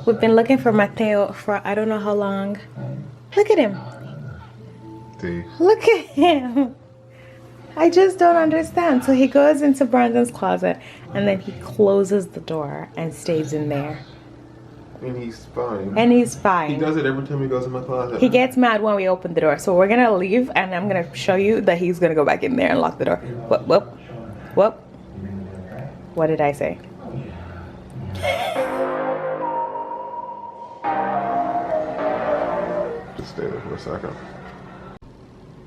We've been looking for Mateo for I don't know how long. Look at him. See? Look at him. I just don't understand. So he goes into Brandon's closet and then he closes the door and stays in there. And he's fine. And he's fine. He does it every time he goes in my closet. He gets mad when we open the door. So we're gonna leave and I'm gonna show you that he's gonna go back in there and lock the door. Whoop, whoop, whoop. What did I say? Just stay there for a second.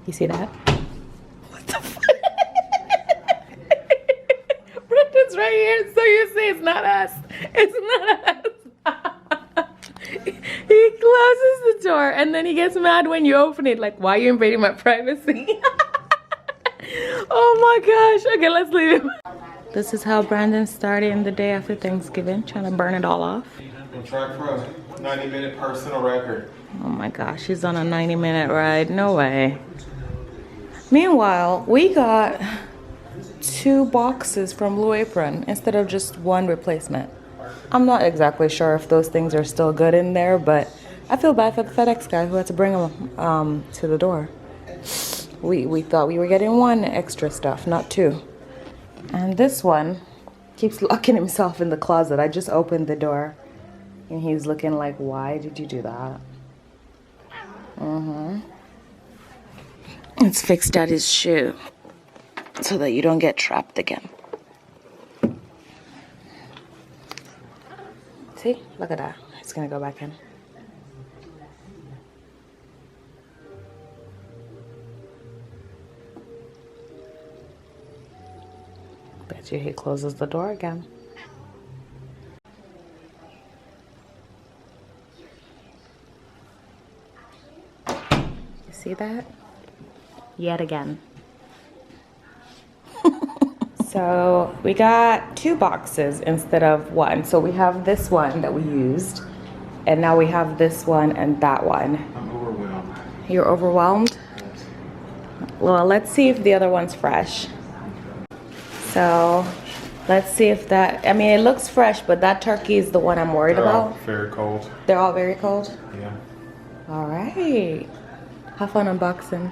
You see that? What the fuck? Brendan's right here, so you see it's not us. It's not us. He closes the door and then he gets mad when you open it. Like, why are you invading my privacy? Oh my gosh. Okay, let's leave him. This is how Brandon's starting the day after Thanksgiving, trying to burn it all off. On track for a 90-minute personal record. Oh my gosh, he's on a 90-minute ride. No way. Meanwhile, we got 2 boxes from Blue Apron instead of just 1 replacement. I'm not exactly sure if those things are still good in there, but I feel bad for the FedEx guy who had to bring them to the door. We thought we were getting 1 extra stuff, not 2. And this one keeps locking himself in the closet. I just opened the door and he's looking like, why did you do that? It's fixed out his shoe so that you don't get trapped again. See? Look at that. It's gonna go back in. Bet you he closes the door again. You see that? Yet again. So we got 2 boxes instead of 1. So we have this one that we used, and now we have this one and that one. I'm overwhelmed. You're overwhelmed? Yes. Well, let's see if the other one's fresh. So let's see if that, I mean, it looks fresh, but that turkey is the one I'm worried They're all about. very cold. They're all very cold? Yeah. All right. Have fun unboxing.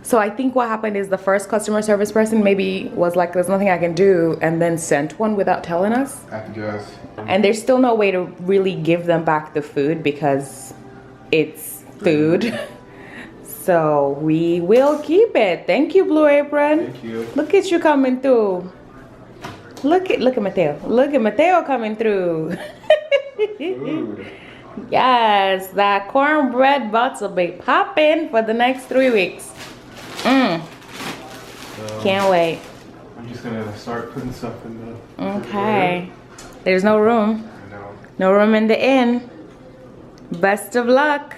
So I think what happened is the first customer service person maybe was like, there's nothing I can do, and then sent one without telling us. I guess. And there's still no way to really give them back the food because it's food. So we will keep it. Thank you, Blue Apron. Thank you. Look at you coming through. Look at Mateo. Look at Mateo coming through. Food. Yes, that cornbread butts will be popping for the next 3 weeks. Can't wait. I'm just gonna start putting stuff in the Okay. There's no room. I know. No room in the inn. Best of luck.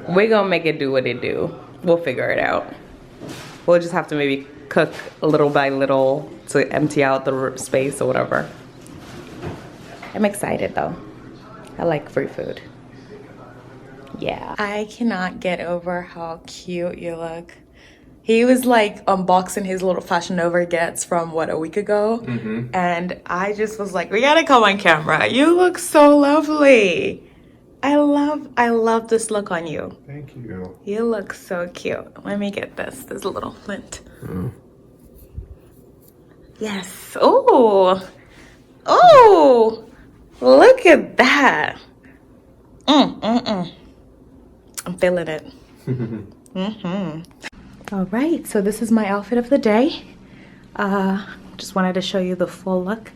We're gonna make it do what it do. We'll figure it out. We'll just have to maybe cook little by little to empty out the space or whatever. I'm excited though. I like free food. Yeah. I cannot get over how cute you look. He was like unboxing his little Fashion Nova gets from what, a week ago? And I just was like, we gotta come on camera. You look so lovely. I love this look on you. Thank you. You look so cute. Let me get this a little lint. Yes. Oh, look at that. I'm feeling it. All right, so this is my outfit of the day. Just wanted to show you the full look,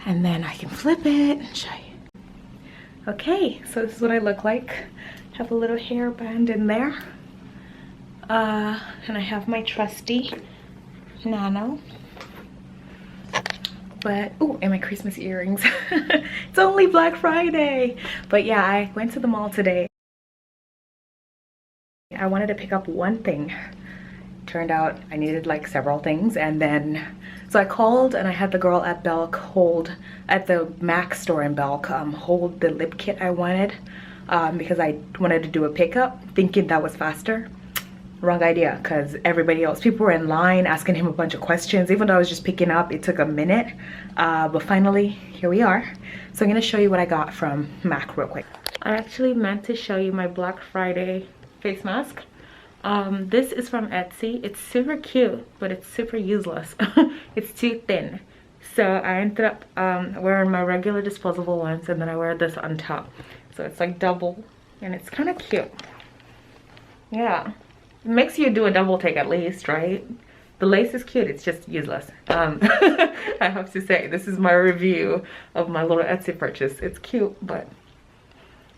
and then I can flip it and show you. Okay, so this is what I look like. Have a little hairband in there. And I have my trusty nano. But, oh, and my Christmas earrings. It's only Black Friday. But yeah, I went to the mall today. I wanted to pick up one thing. Turned out I needed like several things, and then so I called and I had the girl at Belk at the MAC store in Belk hold the lip kit I wanted because I wanted to do a pickup thinking that was faster. wrong idea, because everybody else, people were in line asking him a bunch of questions. Even though I was just picking up, it took a minute, but finally here we are. So I'm gonna show you what I got from Mac real quick. I actually meant to show you my Black Friday face mask. This is from Etsy. It's super cute, but it's super useless. It's too thin. So I ended up wearing my regular disposable ones, and then I wear this on top. So it's like double, and it's kind of cute. Yeah, it makes you do a double take at least, right? The lace is cute, it's just useless. I have to say, this is my review of my little Etsy purchase. It's cute, but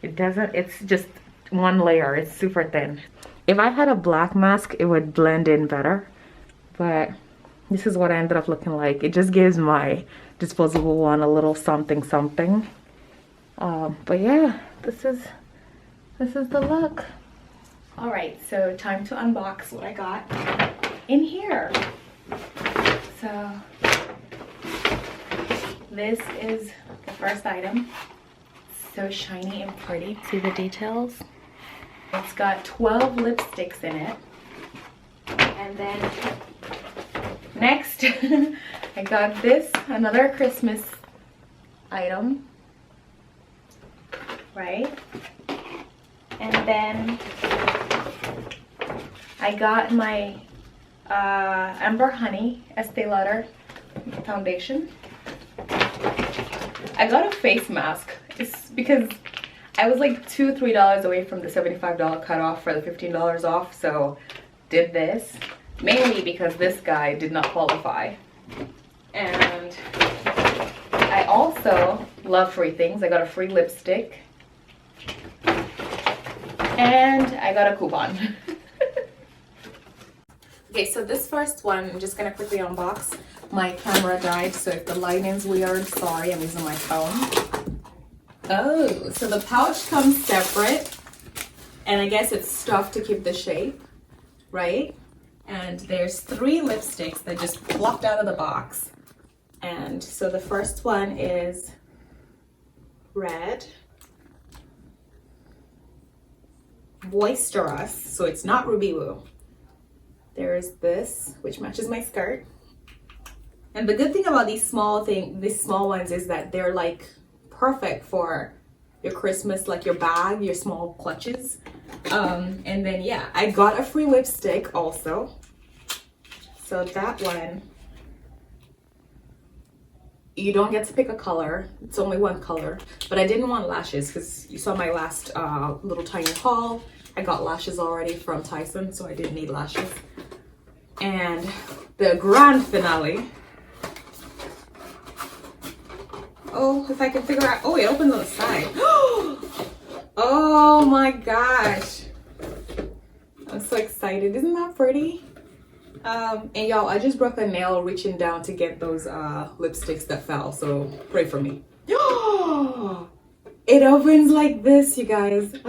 it doesn't, it's just one layer. It's super thin. If I had a black mask, it would blend in better, but this is what I ended up looking like. It just gives my disposable one a little something something. But yeah, this is the look. All right, so time to unbox what I got in here. So this is the first item. So shiny and pretty. See the details? It's got 12 lipsticks in it. And then next, I got this, another Christmas item, right? And then I got my Amber Honey Estee Lauder foundation. I got a face mask. It's because I was like $2-3 away from the $75 cutoff for the $15 off, so did this mainly because this guy did not qualify. And I also love free things. I got a free lipstick and I got a coupon. Okay, so this first one, I'm just gonna quickly unbox. My camera died, so if the lighting's weird, sorry, I'm using my phone. Oh, so the pouch comes separate, and I guess it's stuffed to keep the shape, right? And there's 3 lipsticks that just plopped out of the box. And so the first one is red, boisterous, so it's not Ruby Woo. There's this, which matches my skirt. And the good thing about these small ones is that they're like perfect for your Christmas, like your bag, your small clutches. And then yeah, I got a free lipstick also. So that one, you don't get to pick a color. It's only one color, but I didn't want lashes because you saw my last little tiny haul. I got lashes already from Tyson, so I didn't need lashes. And the grand finale. Oh, if I can figure out, oh, it opens on the side. Oh my gosh. I'm so excited. Isn't that pretty? And y'all, I just broke a nail reaching down to get those lipsticks that fell, so pray for me. It opens like this, you guys. Isn't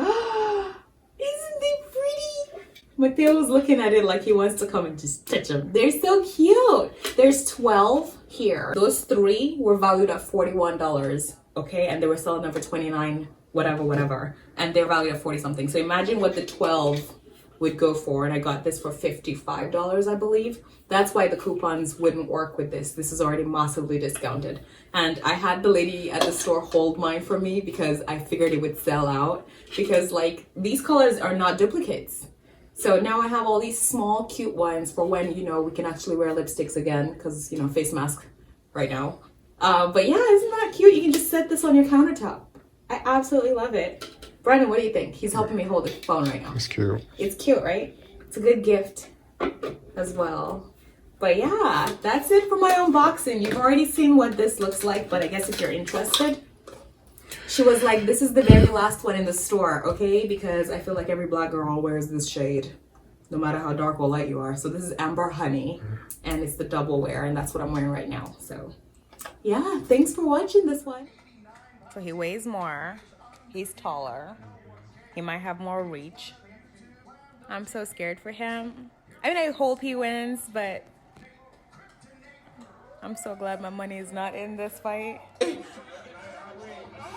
it pretty? Mateo was looking at it like he wants to come and just touch them. They're so cute. There's 12 here. Those 3 were valued at $41, okay? And they were selling them for $29, whatever. And they're valued at 40 something. So imagine what the 12 would go for, and I got this for $55, I believe. That's why the coupons wouldn't work with this. This is already massively discounted. And I had the lady at the store hold mine for me because I figured it would sell out, because like these colors are not duplicates. So now I have all these small cute ones for when, you know, we can actually wear lipsticks again, because, you know, face mask right now. But yeah, isn't that cute? You can just set this on your countertop. I absolutely love it. Brandon, what do you think? He's helping me hold the phone right now. It's cute. It's cute, right? It's a good gift as well. But yeah, that's it for my unboxing. You've already seen what this looks like, but I guess if you're interested, she was like, this is the very last one in the store, okay? Because I feel like every black girl wears this shade, no matter how dark or light you are. So this is Amber Honey, and it's the double wear, and that's what I'm wearing right now. So yeah, thanks for watching this one. So he weighs more. He's taller. He might have more reach. I'm so scared for him. I mean, I hope he wins, but I'm so glad my money is not in this fight.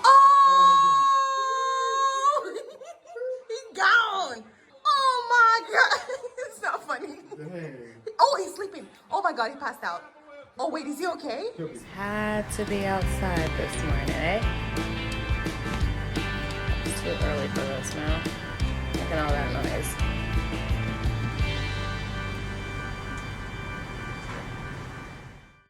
Oh! He's gone! Oh my God! Dang. Oh, he's sleeping. Oh my God, he passed out. Oh wait, is he okay? Had to be outside this morning, eh? It's too early for this now.